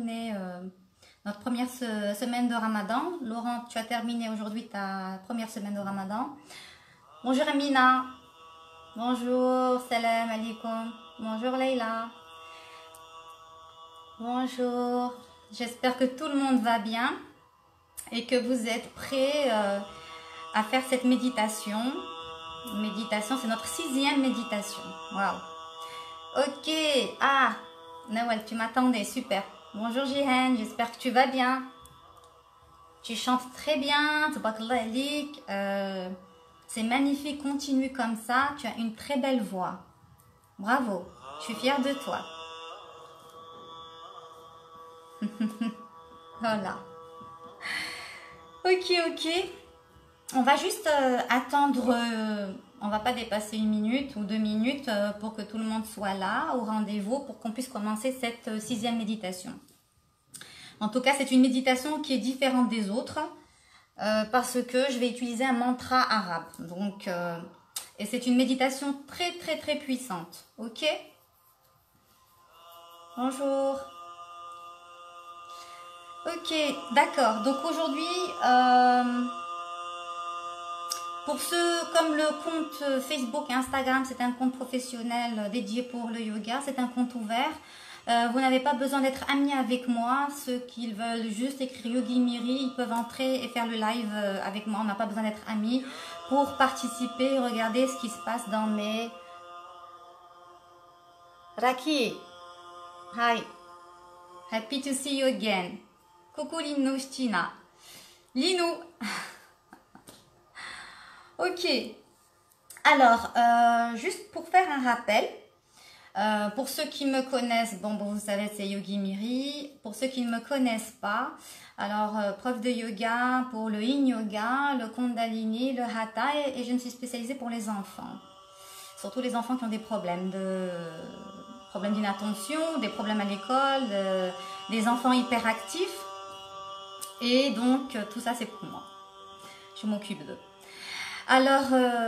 terminé notre première semaine de Ramadan. Laurent, tu as terminé aujourd'hui ta première semaine de Ramadan. Bonjour Amina. Bonjour, salam alaikum. Bonjour Leïla. Bonjour. J'espère que tout le monde va bien et que vous êtes prêts à faire cette méditation. Méditation, c'est notre 6e méditation. Waouh. Ok. Ah, Nawal, tu m'attendais, super. Bonjour Jihan, j'espère que tu vas bien. Tu chantes très bien, tabarakallah alik. C'est magnifique, continue comme ça. Tu as une très belle voix. Bravo, je suis fière de toi. Voilà. Ok. On va juste attendre, on va pas dépasser 1 minute ou 2 minutes pour que tout le monde soit là au rendez-vous pour qu'on puisse commencer cette 6e méditation. En tout cas, c'est une méditation qui est différente des autres parce que je vais utiliser un mantra arabe. Donc, et c'est une méditation très puissante. Ok? Bonjour. Ok, d'accord. Donc aujourd'hui, pour ceux comme le compte Facebook et Instagram, c'est un compte professionnel dédié pour le yoga, c'est un compte ouvert. Vous n'avez pas besoin d'être amis avec moi. Ceux qui veulent juste écrire Yogi Miri, ils peuvent entrer et faire le live avec moi. On n'a pas besoin d'être amis pour participer et regarder ce qui se passe dans mes... Raki, hi, happy to see you again. Coucou Linou Stina. Linou. Ok. Alors, juste pour faire un rappel, pour ceux qui me connaissent, bon, vous savez, c'est Yogi Miri. Pour ceux qui ne me connaissent pas, alors, prof de yoga pour le Yin Yoga, le Kundalini, le Hatha, et je me suis spécialisée pour les enfants. Surtout les enfants qui ont des problèmes d'inattention, des problèmes à l'école, des enfants hyperactifs. Et donc, tout ça, c'est pour moi. Je m'occupe d'eux. Alors,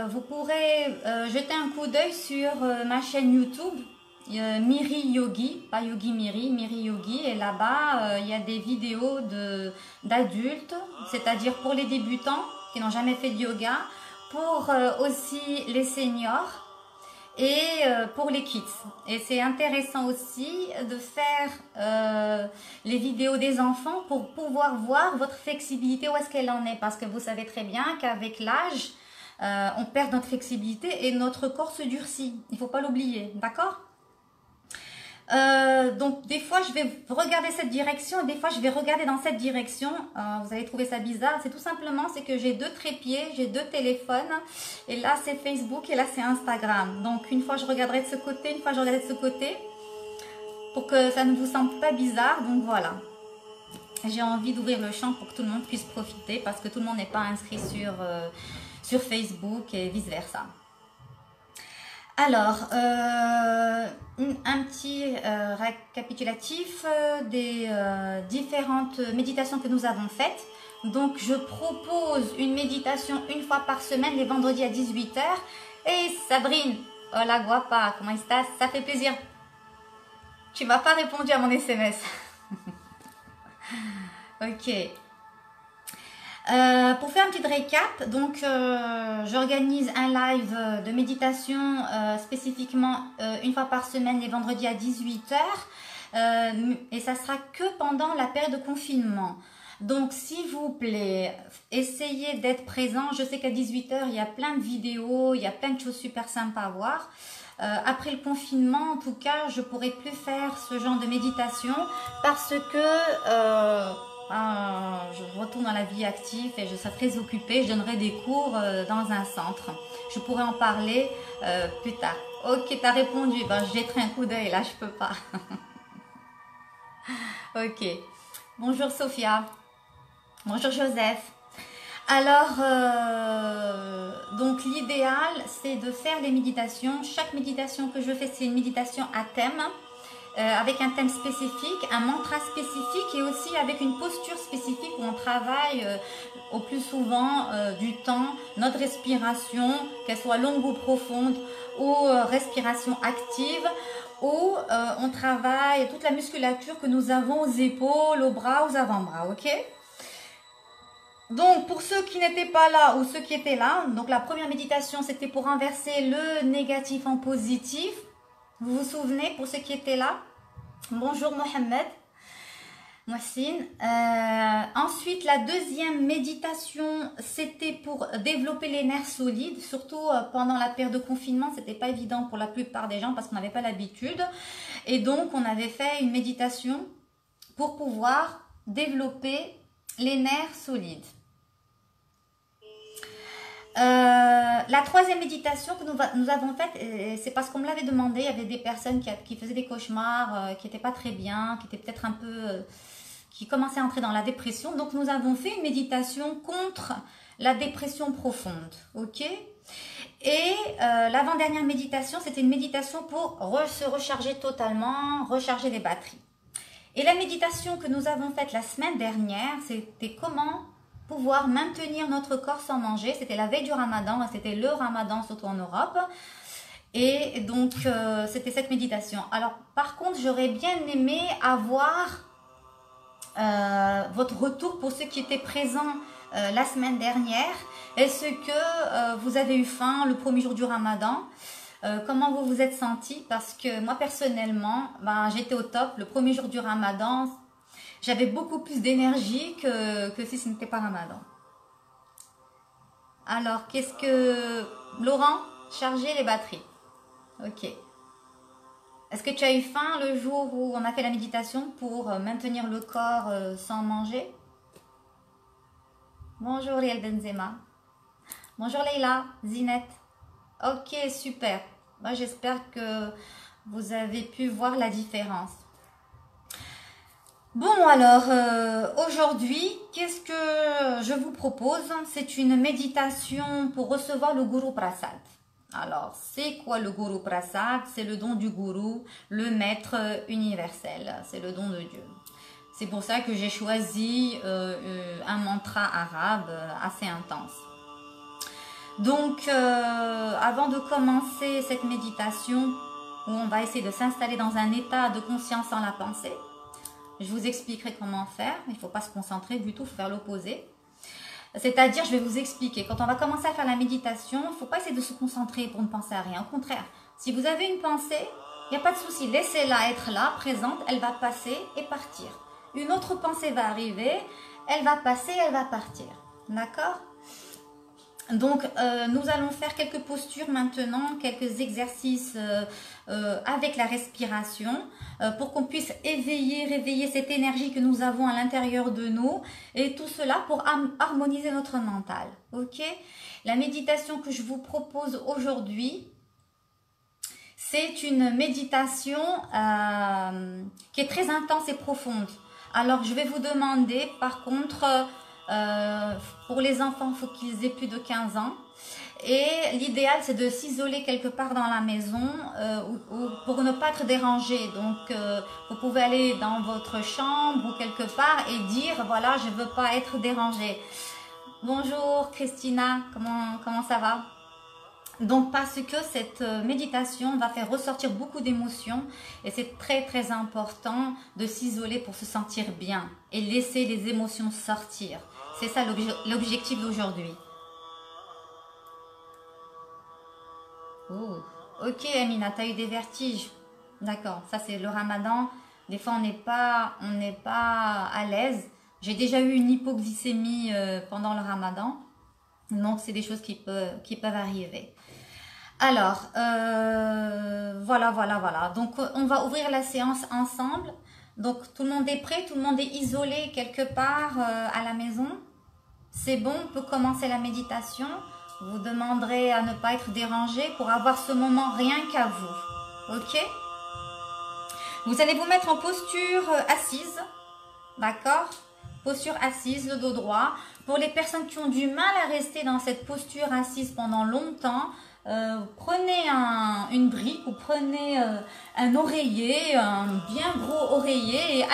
vous pourrez jeter un coup d'œil sur ma chaîne YouTube, Miri Yogi, pas Yogi Miri, Miri Yogi. Et là-bas, il y a des vidéos d'adultes, c'est-à-dire pour les débutants qui n'ont jamais fait de yoga, pour aussi les seniors et pour les kids. Et c'est intéressant aussi de faire les vidéos des enfants pour pouvoir voir votre flexibilité, où est-ce qu'elle en est. Parce que vous savez très bien qu'avec l'âge, on perd notre flexibilité et notre corps se durcit. Il ne faut pas l'oublier, d'accord? Donc des fois je vais regarder cette direction et des fois je vais regarder dans cette direction. Vous allez trouver ça bizarre, c'est tout simplement c'est que j'ai 2 trépieds, j'ai 2 téléphones et là c'est Facebook et là c'est Instagram. Donc une fois je regarderai de ce côté, une fois je regarderai de ce côté pour que ça ne vous semble pas bizarre. Donc voilà, j'ai envie d'ouvrir le champ pour que tout le monde puisse profiter parce que tout le monde n'est pas inscrit sur Facebook et vice versa. Alors, un petit récapitulatif des différentes méditations que nous avons faites. Donc, je propose une méditation 1 fois par semaine, les vendredis à 18 h. Et Sabrine, hola guapa, comment estás? Ça fait plaisir. Tu m'as pas répondu à mon SMS. Ok. Pour faire un petit récap, donc j'organise un live de méditation spécifiquement 1 fois par semaine les vendredis à 18 h et ça sera que pendant la période de confinement. Donc s'il vous plaît, essayez d'être présent. Je sais qu'à 18 h il y a plein de vidéos, il y a plein de choses super sympas à voir. Après le confinement, en tout cas, je pourrai plus faire ce genre de méditation parce que je retourne dans la vie active et je serai très occupée. Je donnerai des cours dans un centre. Je pourrai en parler plus tard. Ok, tu as répondu. Ben, je jetterai un coup d'œil. Là, je peux pas. Ok. Bonjour Sophia. Bonjour Joseph. Alors, donc l'idéal, c'est de faire des méditations. Chaque méditation que je fais, c'est une méditation à thème. Avec un thème spécifique, un mantra spécifique et aussi avec une posture spécifique où on travaille au plus souvent du temps, notre respiration, qu'elle soit longue ou profonde ou respiration active où on travaille toute la musculature que nous avons aux épaules, aux bras, aux avant-bras, ok? Donc, pour ceux qui n'étaient pas là ou ceux qui étaient là, donc la première méditation, c'était pour renverser le négatif en positif. Vous vous souvenez, pour ceux qui étaient là? Bonjour Mohamed, Mohsin. Ensuite, la deuxième méditation, c'était pour développer les nerfs solides, surtout pendant la période de confinement. C'était pas évident pour la plupart des gens parce qu'on n'avait pas l'habitude. Et donc, on avait fait une méditation pour pouvoir développer les nerfs solides. La troisième méditation que nous avons faite, c'est parce qu'on me l'avait demandé. Il y avait des personnes qui faisaient des cauchemars, qui n'étaient pas très bien, qui étaient peut-être un peu, qui commençaient à entrer dans la dépression. Donc nous avons fait une méditation contre la dépression profonde, ok? Et l'avant-dernière méditation, c'était une méditation pour se recharger totalement, recharger les batteries. Et la méditation que nous avons faite la semaine dernière, c'était comment pouvoir maintenir notre corps sans manger. C'était la veille du Ramadan, c'était le Ramadan surtout en Europe. Et donc, c'était cette méditation. Alors, par contre, j'aurais bien aimé avoir votre retour pour ceux qui étaient présents la semaine dernière. Est-ce que vous avez eu faim le premier jour du Ramadan? Comment vous vous êtes senti? Parce que moi, personnellement, j'étais au top. Le premier jour du Ramadan, j'avais beaucoup plus d'énergie que si ce n'était pas Ramadan. Alors, qu'est-ce que... Laurent, charger les batteries. Ok. Est-ce que tu as eu faim le jour où on a fait la méditation pour maintenir le corps sans manger? Bonjour Riel Benzema. Bonjour Leïla, Zinette. Ok, super. Moi, j'espère que vous avez pu voir la différence. Bon, alors, aujourd'hui, qu'est-ce que je vous propose? C'est une méditation pour recevoir le Guru Prasad. Alors, c'est quoi le Guru Prasad? C'est le don du Guru, le maître universel. C'est le don de Dieu. C'est pour ça que j'ai choisi un mantra arabe assez intense. Donc, avant de commencer cette méditation, où on va essayer de s'installer dans un état de conscience sans la pensée, je vous expliquerai comment faire. Il ne faut pas se concentrer du tout, il faut faire l'opposé. C'est-à-dire, je vais vous expliquer. Quand on va commencer à faire la méditation, il ne faut pas essayer de se concentrer pour ne penser à rien. Au contraire, si vous avez une pensée, il n'y a pas de souci. Laissez-la être là, présente. Elle va passer et partir. Une autre pensée va arriver. Elle va passer, elle va partir. D'accord ? Donc, nous allons faire quelques postures maintenant, quelques exercices avec la respiration pour qu'on puisse réveiller cette énergie que nous avons à l'intérieur de nous et tout cela pour harmoniser notre mental. Ok? La méditation que je vous propose aujourd'hui, c'est une méditation qui est très intense et profonde. Alors, je vais vous demander par contre... pour les enfants, il faut qu'ils aient plus de 15 ans. Et l'idéal, c'est de s'isoler quelque part dans la maison pour ne pas être dérangé. Donc, vous pouvez aller dans votre chambre ou quelque part et dire, voilà, je ne veux pas être dérangé. Bonjour Christina, comment ça va? Donc, parce que cette méditation va faire ressortir beaucoup d'émotions et c'est très très important de s'isoler pour se sentir bien et laisser les émotions sortir. C'est ça l'objectif d'aujourd'hui. Oh, ok Amina, tu as eu des vertiges. D'accord, ça c'est le Ramadan. Des fois on n'est pas à l'aise. J'ai déjà eu une hypoglycémie pendant le Ramadan. Donc c'est des choses qui peuvent arriver. Alors, voilà. Donc on va ouvrir la séance ensemble. Donc tout le monde est prêt, tout le monde est isolé quelque part à la maison. C'est bon, on peut commencer la méditation. Vous demanderez à ne pas être dérangé pour avoir ce moment rien qu'à vous. Ok? Vous allez vous mettre en posture assise. D'accord? Posture assise, le dos droit. Pour les personnes qui ont du mal à rester dans cette posture assise pendant longtemps, prenez une brique ou prenez un oreiller, un bien gros oreiller et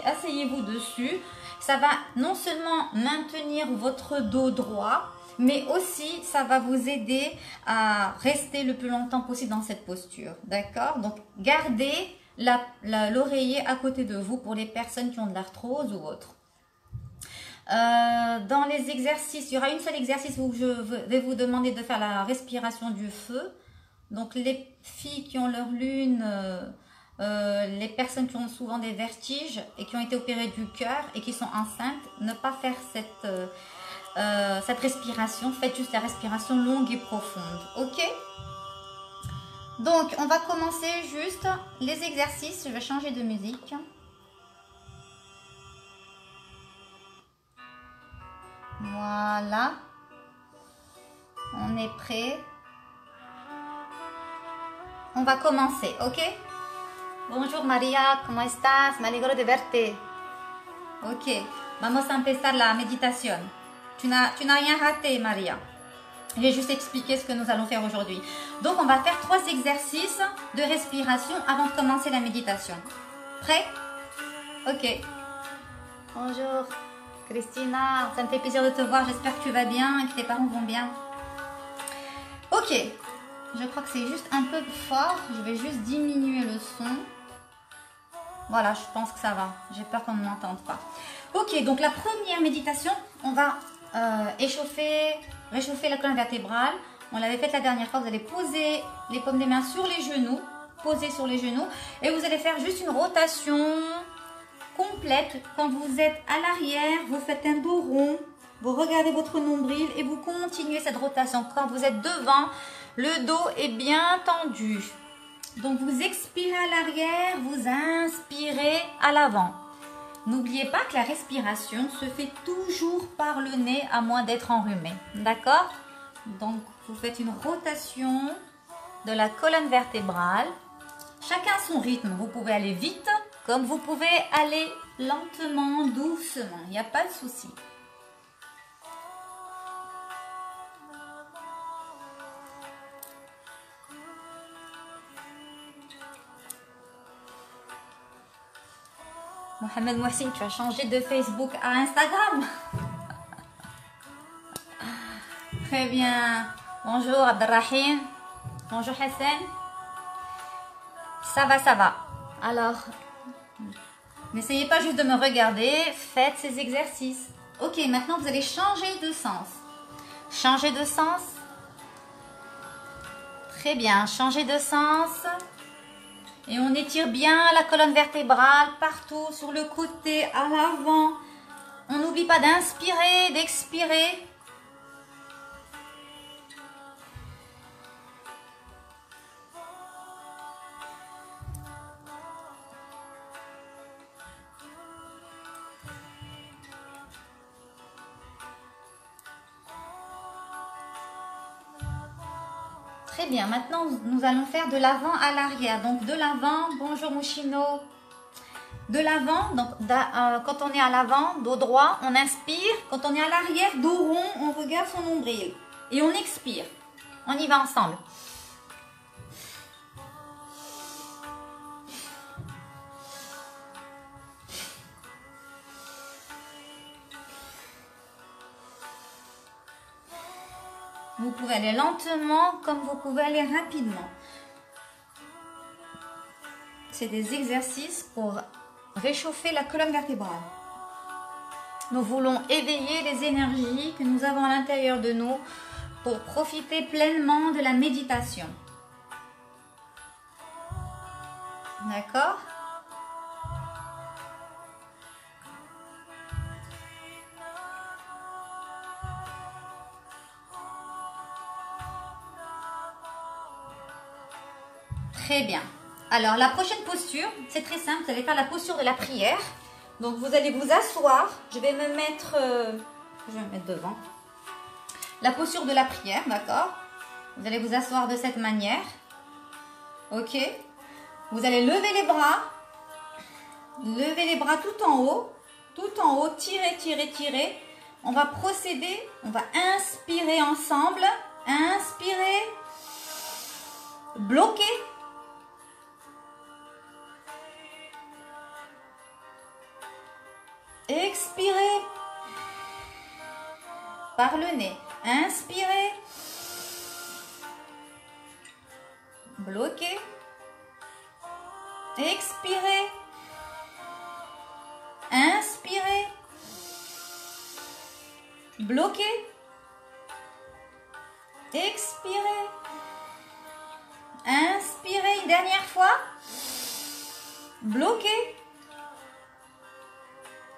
asseyez-vous dessus. Ça va non seulement maintenir votre dos droit, mais aussi ça va vous aider à rester le plus longtemps possible dans cette posture. D'accord? Donc, gardez l'oreiller à côté de vous pour les personnes qui ont de l'arthrose ou autre. Dans les exercices, il y aura une seule exercice où je vais vous demander de faire la respiration du feu. Donc, les filles qui ont leur lune, les personnes qui ont souvent des vertiges et qui ont été opérées du cœur et qui sont enceintes, ne pas faire cette respiration. Faites juste la respiration longue et profonde. Ok? Donc, on va commencer juste les exercices. Je vais changer de musique. Voilà. On est prêt. On va commencer, ok? Bonjour Maria, ¿cómo estás? Me alegro de verte. Ok, vamos a empezar la méditation. Tu n'as rien raté, Maria. J'ai juste expliqué ce que nous allons faire aujourd'hui. Donc, on va faire 3 exercices de respiration avant de commencer la méditation. Prêt? Ok. Bonjour, Christina. Ça me fait plaisir de te voir. J'espère que tu vas bien et que tes parents vont bien. Ok. Je crois que c'est juste un peu fort. Je vais juste diminuer le son. Voilà, je pense que ça va. J'ai peur qu'on ne m'entende pas. Ok, donc la première méditation, on va réchauffer la colonne vertébrale. On l'avait faite la dernière fois. Vous allez poser les paumes des mains sur les genoux. Poser sur les genoux. Et vous allez faire juste une rotation complète. Quand vous êtes à l'arrière, vous faites un dos rond. Vous regardez votre nombril et vous continuez cette rotation. Quand vous êtes devant, le dos est bien tendu. Donc, vous expirez à l'arrière, vous inspirez à l'avant. N'oubliez pas que la respiration se fait toujours par le nez, à moins d'être enrhumé. D'accord? Donc, vous faites une rotation de la colonne vertébrale. Chacun son rythme. Vous pouvez aller vite, comme vous pouvez aller lentement, doucement. Il n'y a pas de souci. Mohamed Mouhsin, tu as changé de Facebook à Instagram. Très bien. Bonjour Abdelrahim. Bonjour Hassan. Ça va, ça va. Alors, n'essayez pas juste de me regarder. Faites ces exercices. Ok, maintenant vous allez changer de sens. Changer de sens. Très bien. Changer de sens. Et on étire bien la colonne vertébrale partout, sur le côté, à l'avant. On n'oublie pas d'inspirer, d'expirer. Très bien, maintenant nous allons faire de l'avant à l'arrière. Donc de l'avant, bonjour Mouchino. De l'avant, donc quand on est à l'avant, dos droit, on inspire. Quand on est à l'arrière, dos rond, on regarde son nombril. Et on expire. On y va ensemble. Vous pouvez aller lentement comme vous pouvez aller rapidement. C'est des exercices pour réchauffer la colonne vertébrale. Nous voulons éveiller les énergies que nous avons à l'intérieur de nous pour profiter pleinement de la méditation. D'accord ? Très bien. Alors, la prochaine posture, c'est très simple. Vous allez faire la posture de la prière. Donc, vous allez vous asseoir. Je vais me mettre devant. La posture de la prière, d'accord? Vous allez vous asseoir de cette manière. Ok? Vous allez lever les bras. Levez les bras tout en haut. Tout en haut. Tirez, tirez, tirez. On va procéder. On va inspirer ensemble. Inspirer. Bloquer. Expirez par le nez. Inspirez. Bloquez. Expirez. Inspirez. Bloquez. Expirez. Inspirez une dernière fois. Bloquez.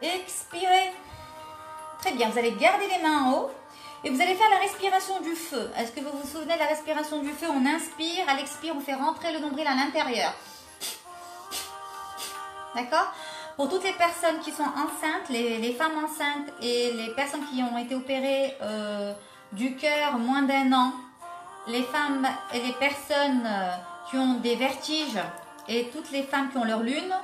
Expirez. Très bien, vous allez garder les mains en haut et vous allez faire la respiration du feu. Est-ce que vous vous souvenez de la respiration du feu? On inspire, à l'expire, on fait rentrer le nombril à l'intérieur. D'accord? Pour toutes les personnes qui sont enceintes, les femmes enceintes et les personnes qui ont été opérées du cœur moins d'1 an, les femmes et les personnes qui ont des vertiges et toutes les femmes qui ont leur lune,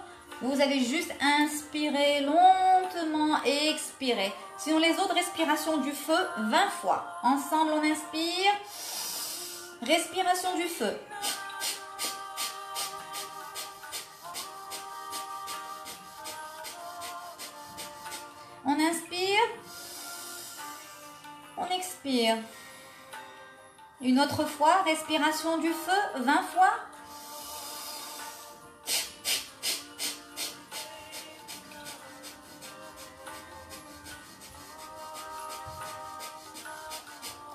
vous allez juste inspirer lentement et expirer. Sinon les autres respirations du feu, 20 fois. Ensemble on inspire. Respiration du feu. On inspire. On expire. Une autre fois, respiration du feu, 20 fois.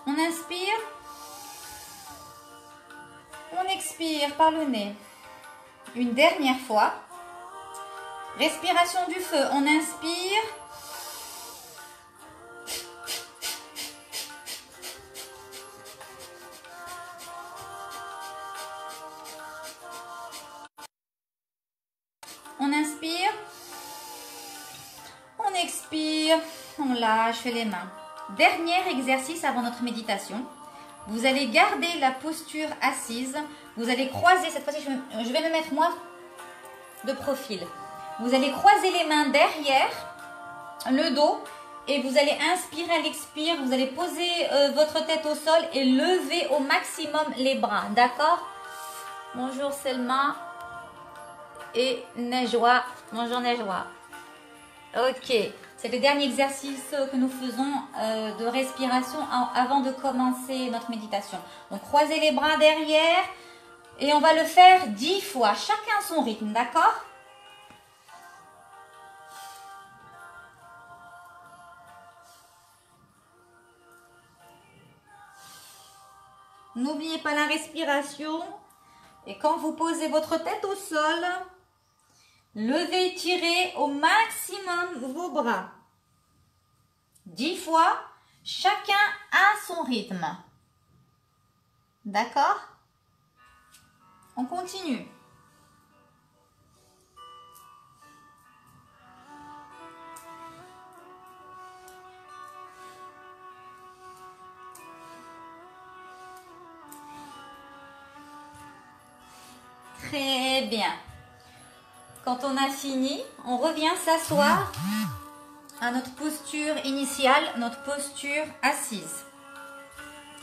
On inspire. On expire par le nez. Une dernière fois. Respiration du feu. On inspire. On inspire. On expire. On lâche les mains. Dernier exercice avant notre méditation. Vous allez garder la posture assise. Vous allez croiser, cette fois-ci je vais me mettre moi de profil. Vous allez croiser les mains derrière le dos et vous allez inspirer à l'expire. Vous allez poser votre tête au sol et lever au maximum les bras. D'accord? Bonjour Selma et Nejwa. Bonjour Nejwa. Ok. C'est le dernier exercice que nous faisons de respiration avant de commencer notre méditation. Donc, croisez les bras derrière et on va le faire 10 fois, chacun son rythme, d'accord? N'oubliez pas la respiration et quand vous posez votre tête au sol, levez et tirez au maximum vos bras. 10 fois, chacun à son rythme. D'accord? On continue. Très bien. Quand on a fini, on revient s'asseoir à notre posture initiale, notre posture assise.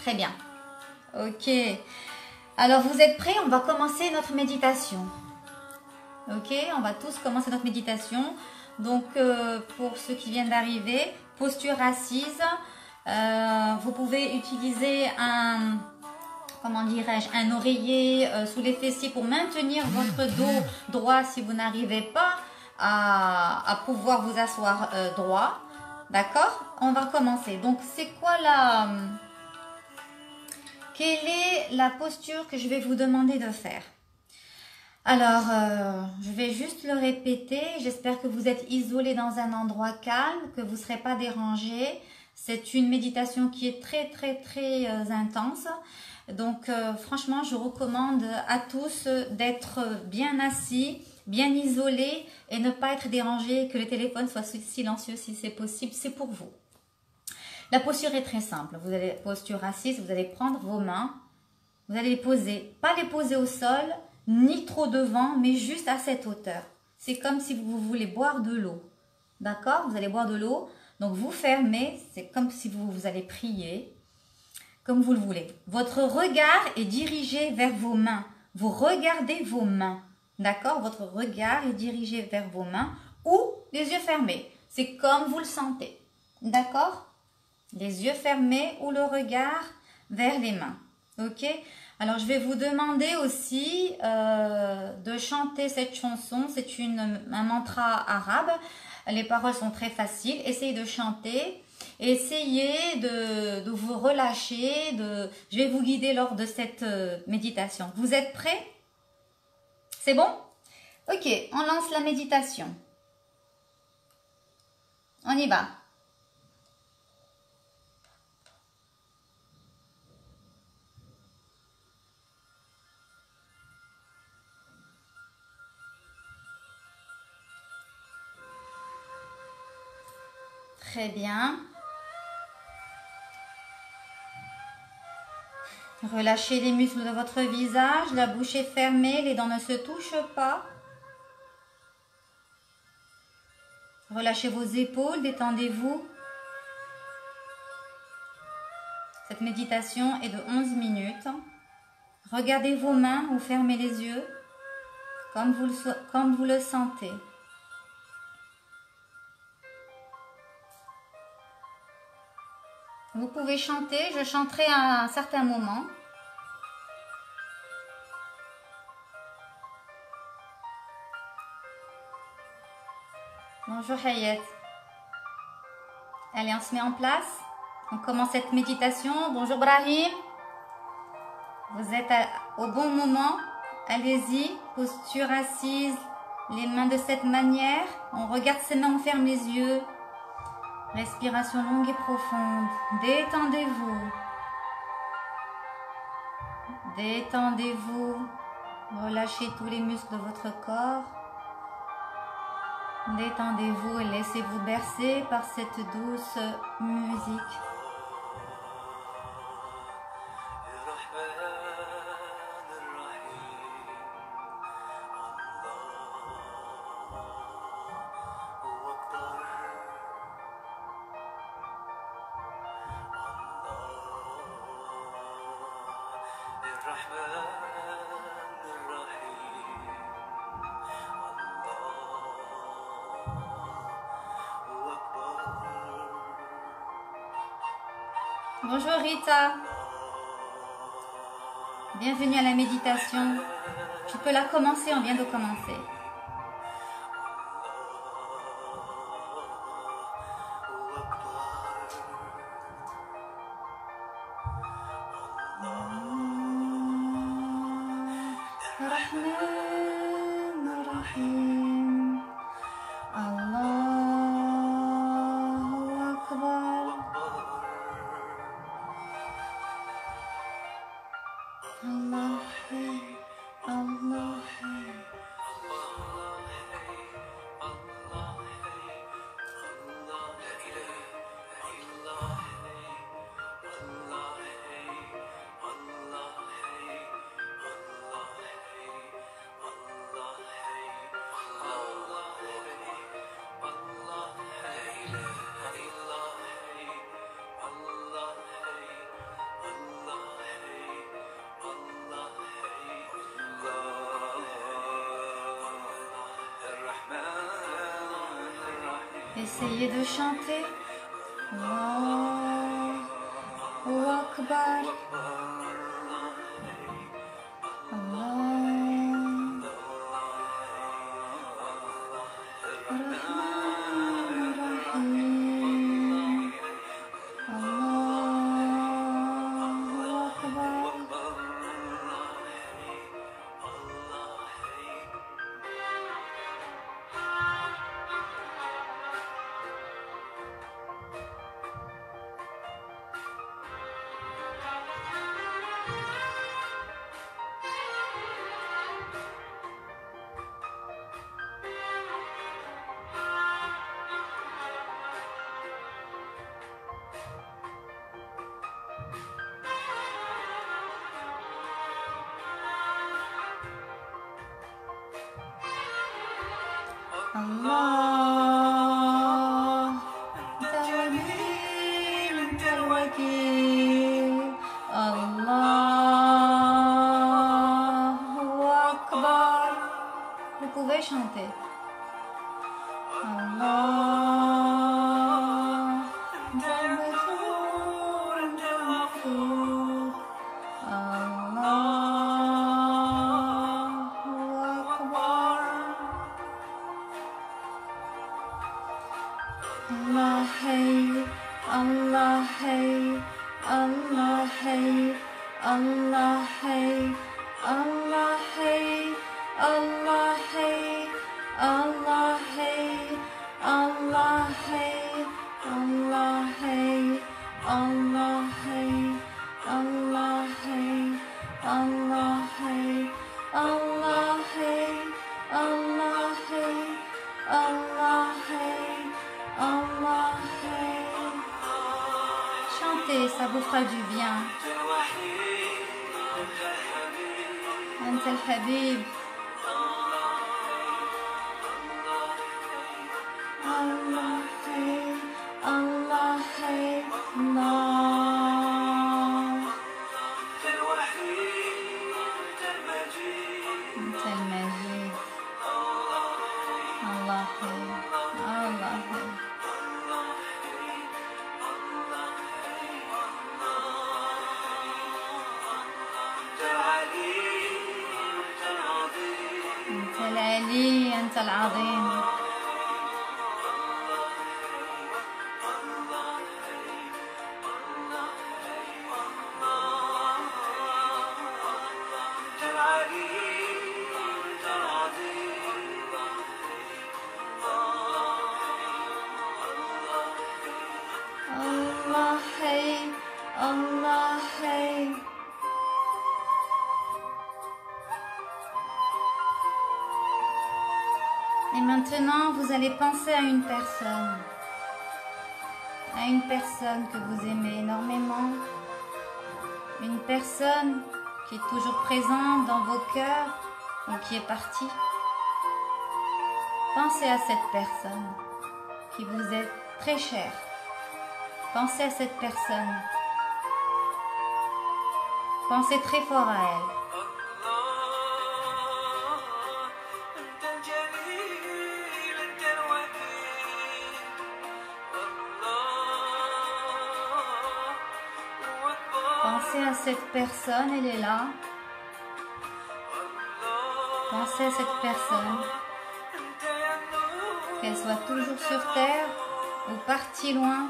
Très bien. Ok. Alors, vous êtes prêts? On va commencer notre méditation. Ok, on va tous commencer notre méditation. Donc, pour ceux qui viennent d'arriver, posture assise. Vous pouvez utiliser un... comment dirais-je, un oreiller sous les fessiers pour maintenir votre dos droit si vous n'arrivez pas à pouvoir vous asseoir droit. D'accord? On va commencer. Donc, c'est quoi la... quelle est la posture que je vais vous demander de faire? Alors, je vais juste le répéter. J'espère que vous êtes isolés dans un endroit calme, que vous ne serez pas dérangés. C'est une méditation qui est très intense. Donc, franchement, je recommande à tous d'être bien assis, bien isolés et ne pas être dérangés, que le téléphone soit silencieux si c'est possible. C'est pour vous. La posture est très simple. Vous allez, posture assise, vous allez prendre vos mains, vous allez les poser, pas les poser au sol, ni trop devant, mais juste à cette hauteur. C'est comme si vous voulez boire de l'eau. D'accord? Vous allez boire de l'eau. Donc, vous fermez. C'est comme si vous allez prier. Comme vous le voulez. Votre regard est dirigé vers vos mains. Vous regardez vos mains. D'accord? Votre regard est dirigé vers vos mains ou les yeux fermés. C'est comme vous le sentez. D'accord? Les yeux fermés ou le regard vers les mains. Ok? Alors, je vais vous demander aussi de chanter cette chanson. C'est un mantra arabe. Les paroles sont très faciles. Essayez de chanter. Essayez de vous relâcher. Je vais vous guider lors de cette méditation. Vous êtes prêts? C'est bon? Ok, on lance la méditation. On y va. Très bien. Relâchez les muscles de votre visage, la bouche est fermée, les dents ne se touchent pas. Relâchez vos épaules, détendez-vous. Cette méditation est de 11 minutes. Regardez vos mains ou fermez les yeux comme vous le sentez. Vous pouvez chanter, je chanterai à un certain moment. Bonjour Hayat. Allez, on se met en place. On commence cette méditation. Bonjour Brahim. Vous êtes au bon moment. Allez-y, posture assise, les mains de cette manière. On regarde ses mains, on ferme les yeux. Respiration longue et profonde. Détendez-vous. Détendez-vous. Relâchez tous les muscles de votre corps. Détendez-vous et laissez-vous bercer par cette douce musique. Bonjour Rita, bienvenue à la méditation. Tu peux la commencer, on vient de commencer. Essayez de chanter. Allahu Akbar. Allah Hay, Allah Hay, Allah Hay, Allah Hay, Allah Hay, Allah Hay, Allah Hay, Allah Hay, Allah Hay, Allah Hay, Allah Hay, Allah Hay, Allah Hay, Allah Hay, Allah Hay, Allah Hay. Chantez, ça vous fera du bien. أنت الحبيب. الله حي الله حي الله. أنت المجيد. الله حي الله حي. أنت العلي أنت العظيم. الله حي الله حي. Et maintenant, vous allez penser à une personne que vous aimez énormément, une personne qui est toujours présente dans vos cœurs ou qui est partie. Pensez à cette personne qui vous est très chère. Pensez à cette personne. Pensez très fort à elle. Pensez à cette personne, elle est là. Pensez à cette personne, qu'elle soit toujours sur terre ou partie loin.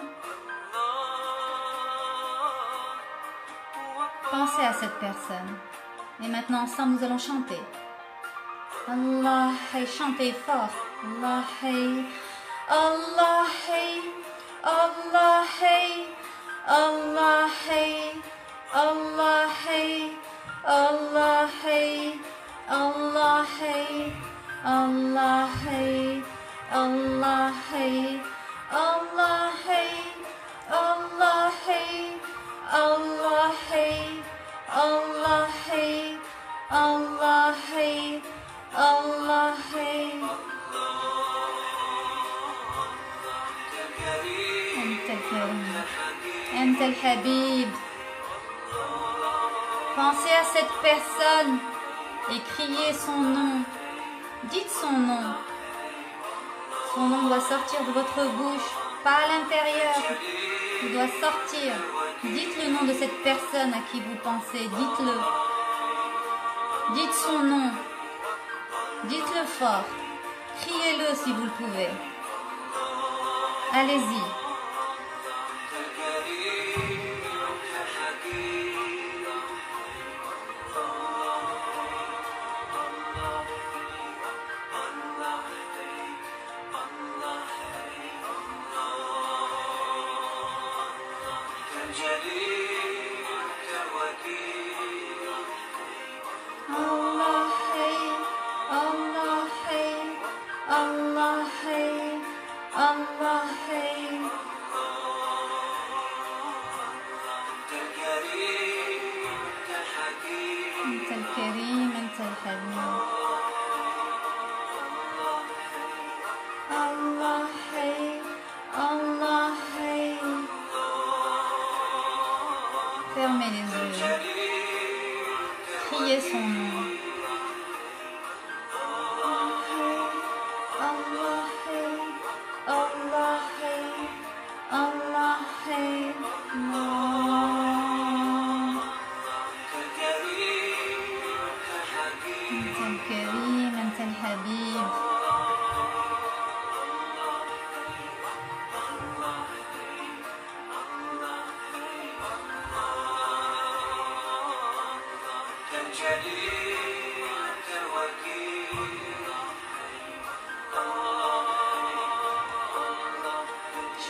Pensez à cette personne. Et maintenant, ensemble, nous allons chanter. Allah Hay, chantez fort. Allah Hay, Allah Hay, Allah Hay, Allah Hay, Allah Hay, Allah Hay, Allah Hay, Allah Hay, Allah Hay, Allah Hay, Allah Hay, Allah Hay, Allah Hay, Allah Hay, Allah Hay. أنت الكريم أنت الحبيب. Pensez à cette personne et criez son nom. Dites son nom. Son nom doit sortir de votre bouche, pas à l'intérieur. Il doit sortir. Dites le nom de cette personne à qui vous pensez. Dites-le. Dites son nom. Dites-le fort. Criez-le si vous le pouvez. Allez-y. Allah Hay, Allah Hay, Allah Hay, Allah Hay. أنت الكريم أنت الحليم. Allah Hay, Allah Hay. Fermez les yeux. Criez son nom. Allah Hay, Allah Hay, Allah Hay, Allah. أنت الكريم أنت الحبيب.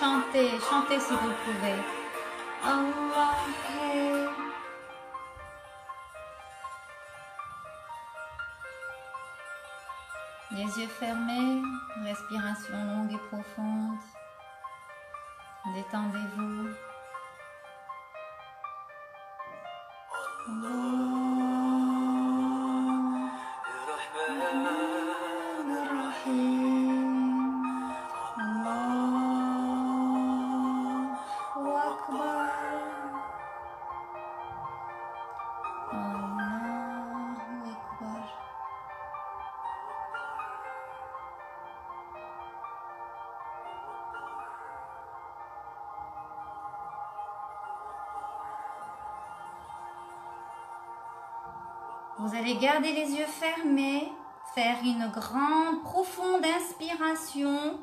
chantez, chantez si vous le pouvez. Allah hai. Les yeux fermés, respiration longue et profonde. Détendez-vous. Vous allez garder les yeux fermés, faire une grande, profonde inspiration.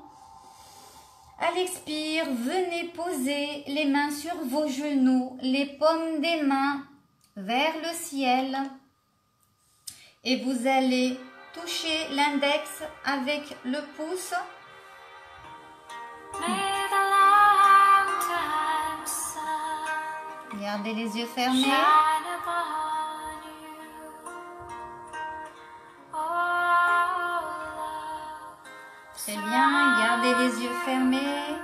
À l'expire, venez poser les mains sur vos genoux, les paumes des mains vers le ciel. Et vous allez toucher l'index avec le pouce. Gardez les yeux fermés. C'est bien, gardez les yeux fermés,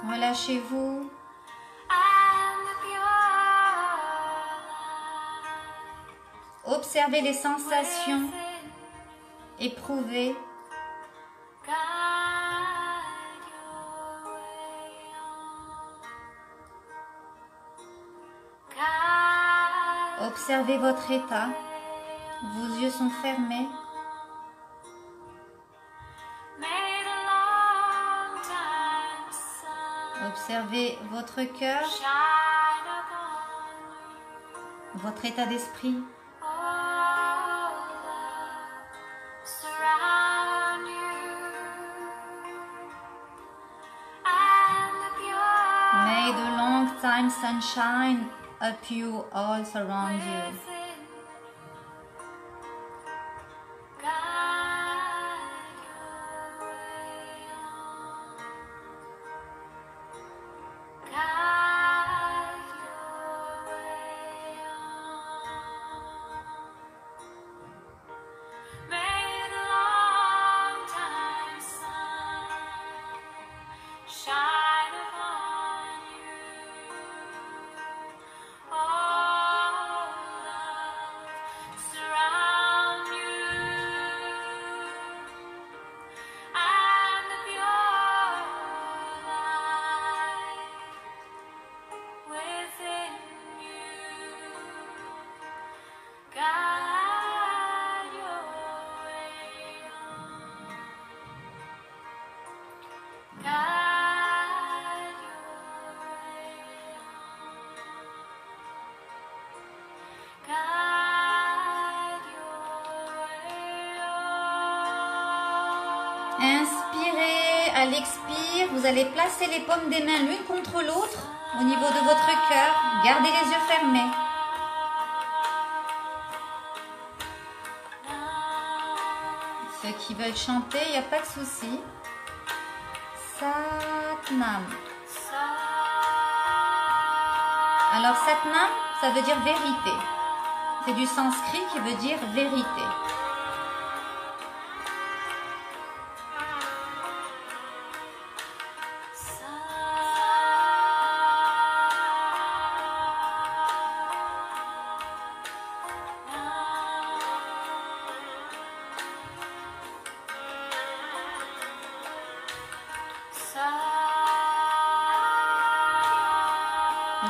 relâchez-vous. Observez les sensations, éprouvez. Observez votre état, vos yeux sont fermés. Observez votre cœur, votre état d'esprit. May the long time sunshine up you all surround you. Inspirez, à l'expire, vous allez placer les paumes des mains l'une contre l'autre au niveau de votre cœur. Gardez les yeux fermés. Ceux qui veulent chanter, il n'y a pas de souci. Satnam. Alors Satnam, ça veut dire vérité. C'est du sanskrit qui veut dire vérité.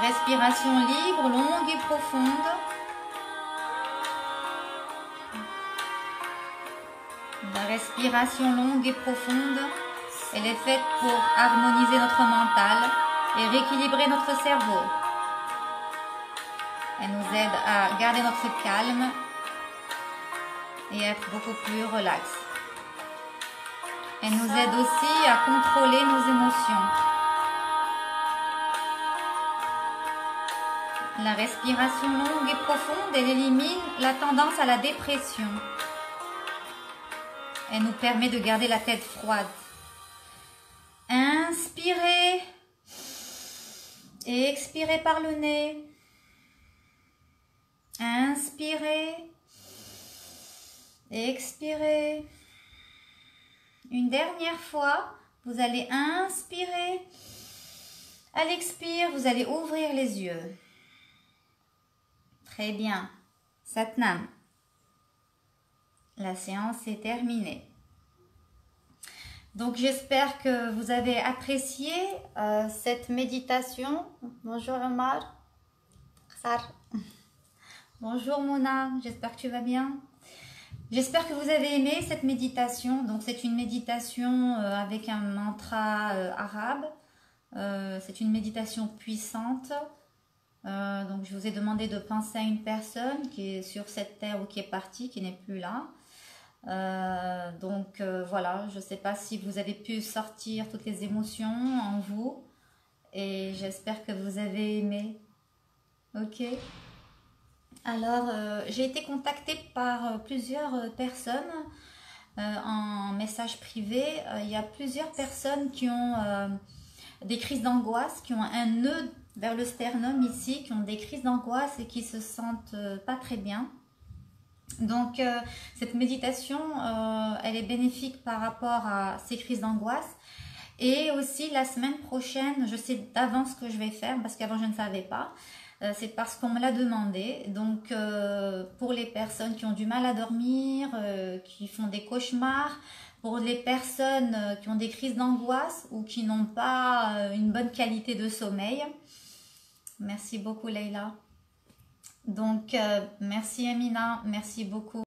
Respiration libre, longue et profonde. La respiration longue et profonde, elle est faite pour harmoniser notre mental et rééquilibrer notre cerveau. Elle nous aide à garder notre calme et être beaucoup plus relax. Elle nous aide aussi à contrôler nos émotions. La respiration longue et profonde, elle élimine la tendance à la dépression. Elle nous permet de garder la tête froide. Inspirez Et expirez par le nez. Inspirez. Expirez. Une dernière fois, vous allez inspirer. À l'expire, vous allez ouvrir les yeux. Très bien. Satnam. La séance est terminée. Donc j'espère que vous avez apprécié cette méditation. Bonjour Omar. Bonjour Mona, j'espère que tu vas bien. J'espère que vous avez aimé cette méditation. Donc c'est une méditation avec un mantra arabe. C'est une méditation puissante. Donc je vous ai demandé de penser à une personne qui est sur cette terre ou qui est partie, qui n'est plus là. Voilà, je ne sais pas si vous avez pu sortir toutes les émotions en vous et j'espère que vous avez aimé. Ok. Alors, j'ai été contactée par plusieurs personnes en message privé. Il y a plusieurs personnes qui ont des crises d'angoisse, qui ont un nœud vers le sternum ici, qui ont des crises d'angoisse et qui se sentent pas très bien. Donc, cette méditation, elle est bénéfique par rapport à ces crises d'angoisse. Et aussi, la semaine prochaine, je sais d'avance ce que je vais faire, parce qu'avant, je ne savais pas. C'est parce qu'on me l'a demandé. Donc, pour les personnes qui ont du mal à dormir, qui font des cauchemars, pour les personnes qui ont des crises d'angoisse ou qui n'ont pas une bonne qualité de sommeil. Merci beaucoup, Leïla. Donc, merci Amina, merci beaucoup.